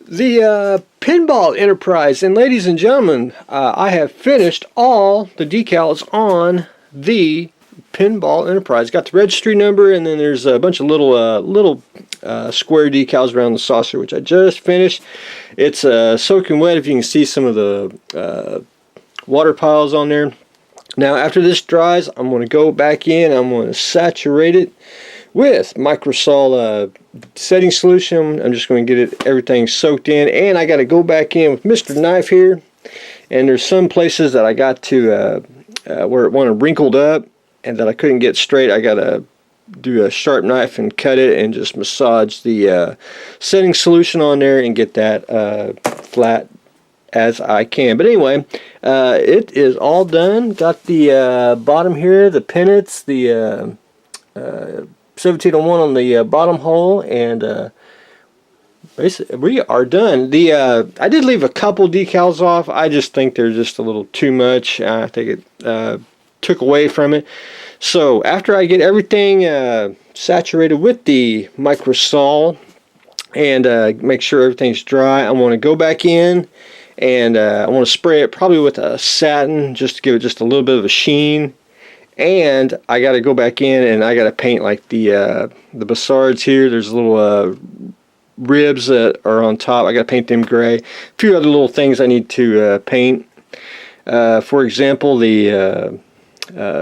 The Pinball Enterprise, and ladies and gentlemen, I have finished all the decals on the Pinball Enterprise. Got the registry number, and then there's a bunch of little square decals around the saucer, which I just finished. It's soaking wet. If you can see some of the water piles on there. Now, after this dries, I'm going to go back in. I'm going to saturate it with Microsol setting solution. I'm just going to get everything soaked in, and I got to go back in with Mr. Knife here. And there's some places that I got to where it wanted wrinkled up and that I couldn't get straight. I got to do a sharp knife and cut it and just massage the setting solution on there and get that flat as I can. But anyway, it is all done. Got the bottom here, the pennants, the 1701 on the bottom hole, and basically we are done. I did leave a couple decals off. I just think they're just a little too much. I think it took away from it. So after I get everything saturated with the Microsol and make sure everything's dry, I want to go back in and I want to spray it probably with a satin just to give it just a little bit of a sheen. And I got to go back in and I got to paint like the bassards here. There's little ribs that are on top. I got to paint them gray. A few other little things I need to paint. For example, the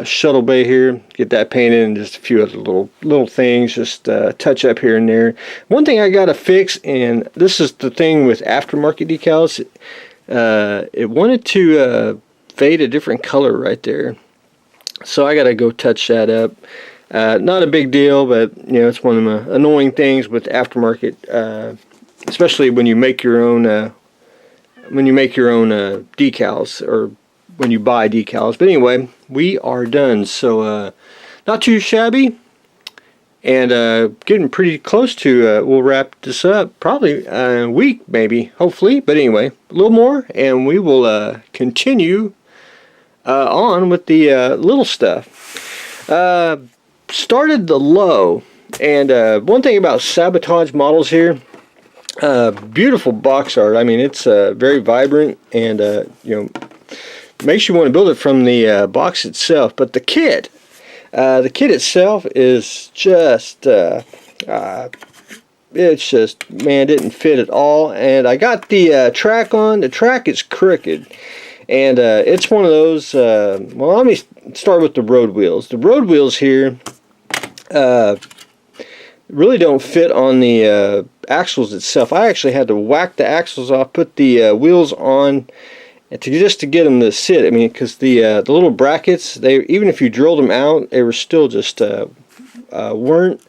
shuttle bay here, get that painted, and just a few other little things, just touch up here and there. One thing I got to fix, and this is the thing with aftermarket decals, it wanted to fade a different color right there. So I got to go touch that up. Not a big deal, but it's one of the annoying things with aftermarket, especially when you make your own decals, or when you buy decals. But anyway, we are done. So not too shabby, and getting pretty close to. We'll wrap this up probably a week, maybe, hopefully. But anyway, a little more, and we will continue on with the little stuff. Started the Lowe, and one thing about Sabotage models here, beautiful box art. I mean, it's very vibrant, and makes you want to build it from the box itself. But the kit itself is just it's just, man, didn't fit at all. And I got the track on. The track is crooked. And it's one of those, well, let me start with the road wheels. The road wheels here really don't fit on the axles itself. I actually had to whack the axles off, put the wheels on, just to get them to sit. I mean, because the little brackets, even if you drilled them out, they were still just weren't,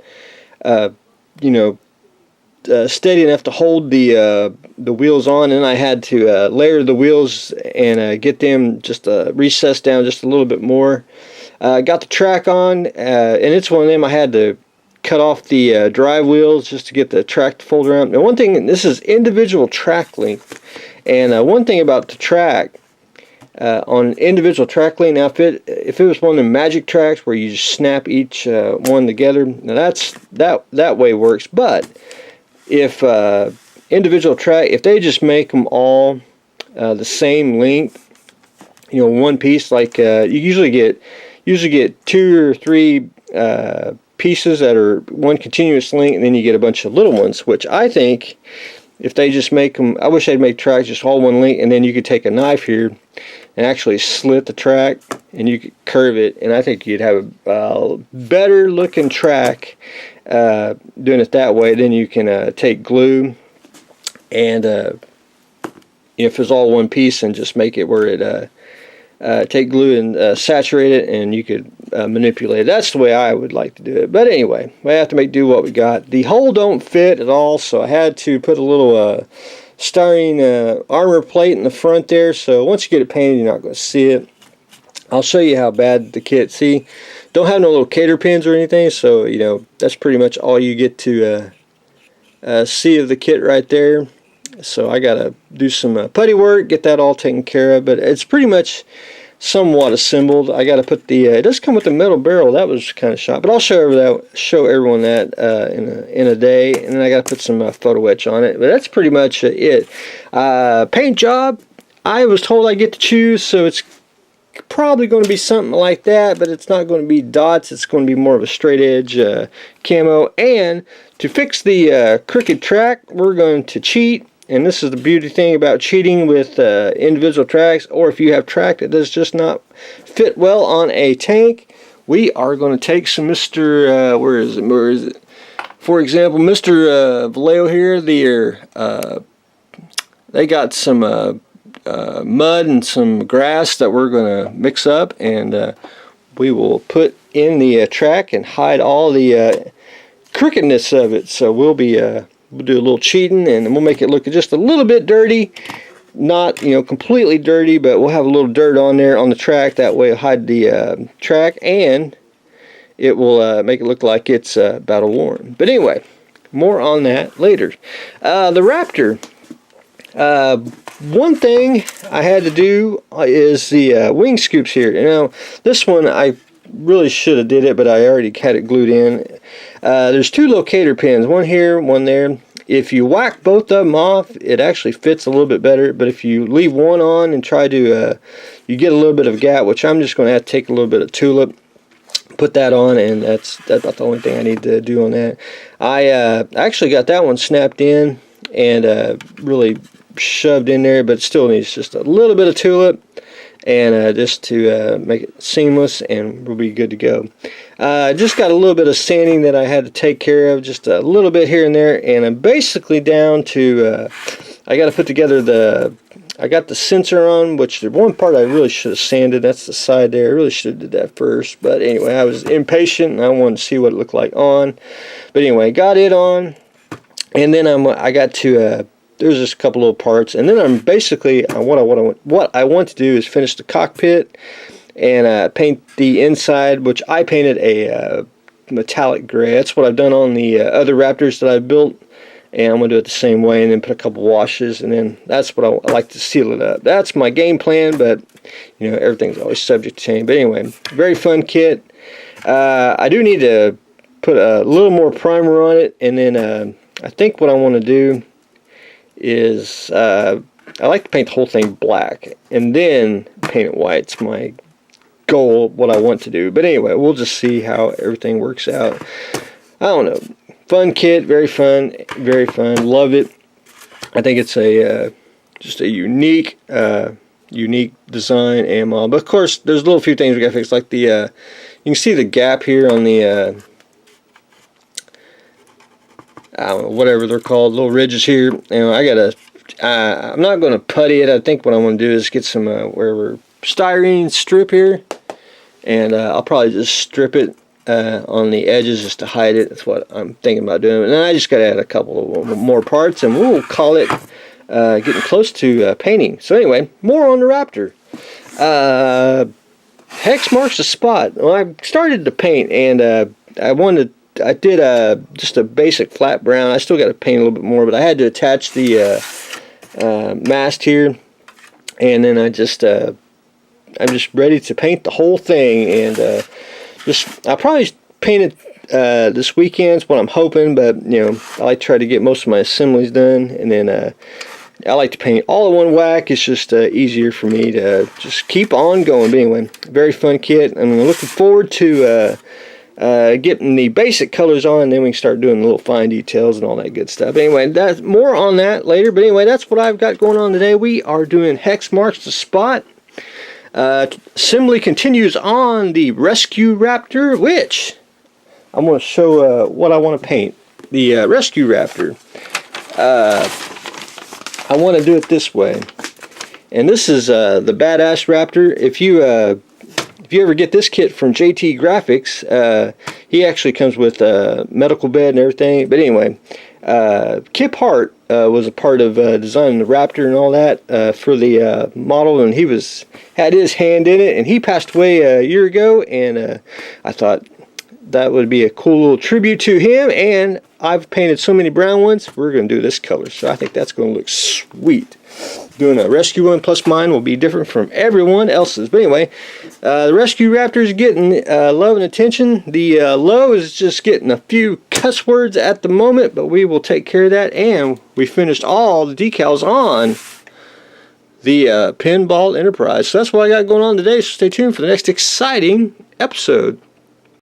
steady enough to hold the wheels on. And I had to layer the wheels and get them just recessed down just a little bit more. Got the track on, and it's one of them I had to cut off the drive wheels just to get the track to fold around. Now, one thing, this is individual track length, and one thing about the track, on individual track length, now if it was one of the magic tracks where you just snap each one together, now that way works. But if individual track, if they just make them all the same length, one piece, like you usually get 2 or 3 pieces that are one continuous length, and then you get a bunch of little ones, which I think if they just make them, I wish they'd make tracks just all one length, and then you could take a knife here and actually slit the track and you could curve it, and I think you'd have a better looking track doing it that way. Then you can take glue and if it's all one piece, and just make it where it take glue and saturate it, and you could manipulate it. That's the way I would like to do it. But anyway, we have to make do what we got. The hole don't fit at all, so I had to put a little styrene armor plate in the front there. So once you get it painted, you're not going to see it. I'll show you how bad the kit. See, don't have no little cater pins or anything, so that's pretty much all you get to see of the kit right there. So I gotta do some putty work, get that all taken care of. But it's pretty much somewhat assembled. I got to put the it does come with a metal barrel. That was kind of shot, but I'll show everyone that in a day, and then I got to put some photo etch on it. But that's pretty much it. Paint job, I was told I get to choose, so it's probably going to be something like that, but it's not going to be dots. It's going to be more of a straight edge camo. And to fix the crooked track, we're going to cheat. And this is the beauty thing about cheating with individual tracks, or if you have track that does just not fit well on a tank. We are going to take some Mr. Where is it? For example, Mr. Lowe here. They got some mud and some grass that we're going to mix up, and we will put in the track and hide all the crookedness of it. So we'll do a little cheating, and we'll make it look just a little bit dirty. Not, completely dirty, but we'll have a little dirt on there on the track. That way it'll hide the track, and it will make it look like it's battle worn. But anyway, more on that later. The Raptor. One thing I had to do is the wing scoops here. This one I really should have did it, but I already had it glued in. There's two locator pins, one here, one there. If you whack both of them off, it actually fits a little bit better, but if you leave one on and try to, you get a little bit of gap, which I'm just going to have to take a little bit of tulip, put that on, and that's about the only thing I need to do on that. I actually got that one snapped in and really shoved in there, but it still needs just a little bit of tulip, and just to make it seamless, and we'll be good to go. Just got a little bit of sanding that I had to take care of, just a little bit here and there, and I'm basically down to, I got to put together I got the sensor on, which the one part I really should have sanded. That's the side there. I really should have did that first, but anyway, I was impatient and I wanted to see what it looked like on. But anyway, got it on, and then I got to there's just a couple little parts, and then I'm basically what I want to do is finish the cockpit and paint the inside, which I painted a metallic gray. That's what I've done on the other Raptors that I've built, and I'm going to do it the same way, and then put a couple washes, and then that's what I like to seal it up. That's my game plan, but everything's always subject to change. But anyway, very fun kit. I do need to put a little more primer on it, and then I think what I want to do is I like to paint the whole thing black and then paint it white. It's my goal, what I want to do. But anyway, we'll just see how everything works out. I don't know. Fun kit, very fun, love it. I think it's just a unique design and model. But of course, there's a little few things we got to fix, like the you can see the gap here on the I don't know, whatever they're called, little ridges here. I'm not going to putty it. I think what I'm going to do is get some styrene strip here, and I'll probably just strip it on the edges just to hide it. That's what I'm thinking about doing. And then I just got to add a couple of more parts, and we'll call it getting close to painting. So anyway, more on the Raptor. Hex marks the spot. Well, I started to paint, and I did just a basic flat brown. I still got to paint a little bit more, but I had to attach the mast here, and then I'm just ready to paint the whole thing, and I'll probably paint it this weekend is what I'm hoping, but I like to try to get most of my assemblies done, and then I like to paint all in one whack. It's just easier for me to just keep on going. But anyway, very fun kit. I'm looking forward to getting the basic colors on, and then we can start doing the little fine details and all that good stuff. Anyway, that's more on that later. But anyway, that's what I've got going on today. We are doing hex marks the spot. Assembly continues on the Rescue Raptor, which I'm going to show what I want to paint. The Rescue Raptor. I want to do it this way, and this is the Badass Raptor. If you ever get this kit from JT Graphics, he actually comes with a medical bed and everything. But anyway, Kip Hart was a part of designing the Raptor and all that for the model, and he had his hand in it, and he passed away a year ago, and I thought that would be a cool little tribute to him. And I've painted so many brown ones, we're going to do this color. So I think that's going to look sweet. Doing a rescue one, plus mine will be different from everyone else's. But anyway, the rescue Raptor is getting love and attention. The Lowe is just getting a few cuss words at the moment, but we will take care of that. And we finished all the decals on the Pinball Enterprise. So that's what I got going on today. So stay tuned for the next exciting episode.